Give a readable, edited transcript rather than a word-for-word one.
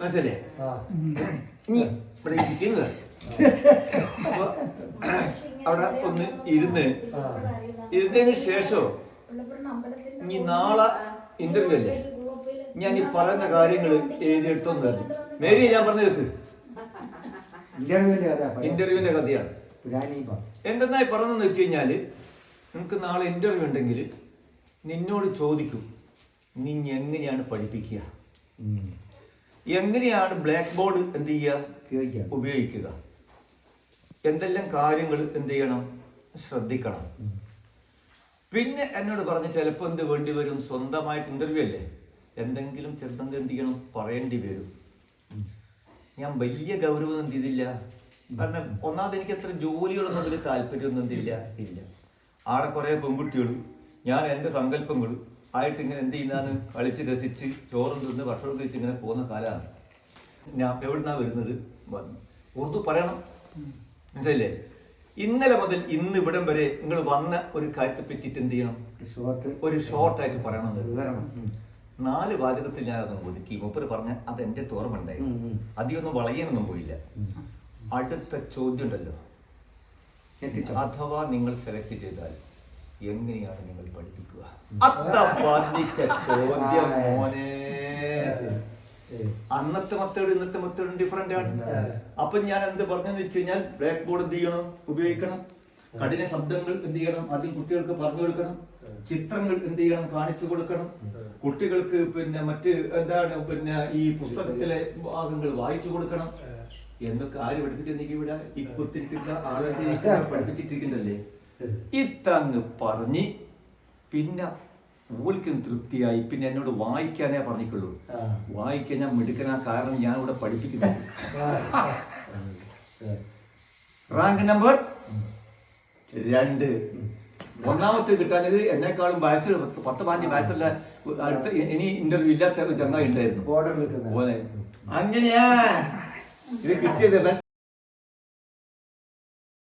മനസ്സിലേ ഇനി ഇവിടെ ഇരിക്കുന്നത് അപ്പൊ അവിടെ ഒന്ന് ഇരുന്നതിന് ശേഷം ഇനി നാളെ ഇന്റർവ്യൂ അല്ലേ, ഞാൻ ഈ പറയുന്ന കാര്യങ്ങൾ എഴുതിയെടുത്തോന്ന് പറഞ്ഞു. മേരി ഞാൻ പറഞ്ഞു കേൾക്ക്, ഇന്റർവ്യൂവിന്റെ കഥയാണ്. എന്തെന്നായി പറഞ്ഞെന്ന് വെച്ച് കഴിഞ്ഞാല്, നിനക്ക് നാളെ ഇന്റർവ്യൂ ഉണ്ടെങ്കിൽ നിന്നോട് ചോദിക്കും നീ എങ്ങനെയാണ് പഠിപ്പിക്കുക, എങ്ങനെയാണ് ബ്ലാക്ക് ബോർഡ് എന്ത് ചെയ്യുക ഉപയോഗിക്കുക, എന്തെല്ലാം കാര്യങ്ങൾ എന്ത് ചെയ്യണം ശ്രദ്ധിക്കണം. പിന്നെ എന്നോട് പറഞ്ഞ് ചിലപ്പോൾ എന്ത് വേണ്ടി വരും, സ്വന്തമായിട്ട് ഇന്റർവ്യൂ അല്ലേ, എന്തെങ്കിലും ചെറുതെങ്കിലും എന്ത് ചെയ്യണം പറയേണ്ടി വരും. ഞാൻ വലിയ ഗൗരവം എന്ത് ചെയ്തില്ല, കാരണം ഒന്നാമത് എനിക്ക് അത്ര ജോലികളൊന്നും അതിൽ താല്പര്യമൊന്നും എന്തില്ല ഇല്ല. ആടെ കുറേ പെൺകുട്ടികളും ഞാൻ എൻ്റെ സങ്കല്പങ്ങൾ ആയിട്ട് ഇങ്ങനെ എന്ത് ചെയ്യുന്നതാണ് കളിച്ച് രസിച്ച് ചോറും തിന്ന് ഭക്ഷണം കഴിച്ച് ഇങ്ങനെ പോകുന്ന കാലമാണ്. ഞാൻ എവിടുന്നാ വരുന്നത്, ഉറുദു പറയണം, മനസ്സിലല്ലേ. ഇന്നലെ മുതൽ ഇന്ന് ഇവിടം വരെ നിങ്ങൾ വന്ന ഒരു കാര്യത്തെ പറ്റിയിട്ട് എന്ത് ചെയ്യണം, ഒരു ഷോർട്ടായിട്ട് പറയണം. 4 വാചകത്തിൽ ഞാൻ അതൊന്ന് ഒതുക്കി. മൂപ്പര് പറഞ്ഞ അത് എൻ്റെ ഓർമ്മ ഉണ്ടായി, അധികമൊന്നും വളയാനൊന്നും പോയില്ല. അടുത്ത ചോദ്യം ഉണ്ടല്ലോ, അഥവാ നിങ്ങൾ സെലക്ട് ചെയ്താൽ എങ്ങനെയാണ് നിങ്ങൾ പഠിപ്പിക്കുക? ചോദ്യം മോനെ. അന്നത്തെ മെത്തേഡ് ഇന്നത്തെ മെത്തേഡ് ഡിഫറെന്റ് ആണ്. അപ്പൊ ഞാൻ എന്ത് പറഞ്ഞെന്ന് വെച്ച് കഴിഞ്ഞാൽ, ബ്ലാക്ക് ബോർഡ് എന്ത് ചെയ്യണം ഉപയോഗിക്കണം, കഠിന ശബ്ദങ്ങൾ എന്ത് ചെയ്യണം ആദ്യം കുട്ടികൾക്ക് പറഞ്ഞു കൊടുക്കണം, ചിത്രങ്ങൾ എന്ത് ചെയ്യണം കാണിച്ചു കൊടുക്കണം, കുട്ടികൾക്ക് പിന്നെ മറ്റ് എന്താണ് പിന്നെ ഈ പുസ്തകത്തിലെ ഭാഗങ്ങൾ വായിച്ചു കൊടുക്കണം എന്നൊക്കെ ആര് പഠിപ്പിച്ചെനിക്ക് ഇവിടെ ഈ കുത്തിരിക്കുന്ന ആളെ പഠിപ്പിച്ചിട്ടിരിക്കുന്നല്ലേ. ഇതങ്ങ് പറഞ്ഞ് പിന്നെ ഓൽക്കും തൃപ്തിയായി. പിന്നെ എന്നോട് വായിക്കാനേ പറഞ്ഞിട്ടുള്ളൂ. വായിക്കാൻ ഞാൻ മിടുക്കനാ, കാരണം ഞാൻ ഇവിടെ പഠിപ്പിക്കുന്നത്. Rank number 2. ഒന്നാമത്തെ കിട്ടാനത് എന്നെക്കാളും വയസ്സ് 10-15 വയസ്സുള്ള അടുത്ത ഇനി ഇന്റർവ്യൂ ഇല്ലാത്ത ചങ്ങായി ഉണ്ടായിരുന്നു. അങ്ങനെയാ ഇത് കിട്ടിയത്.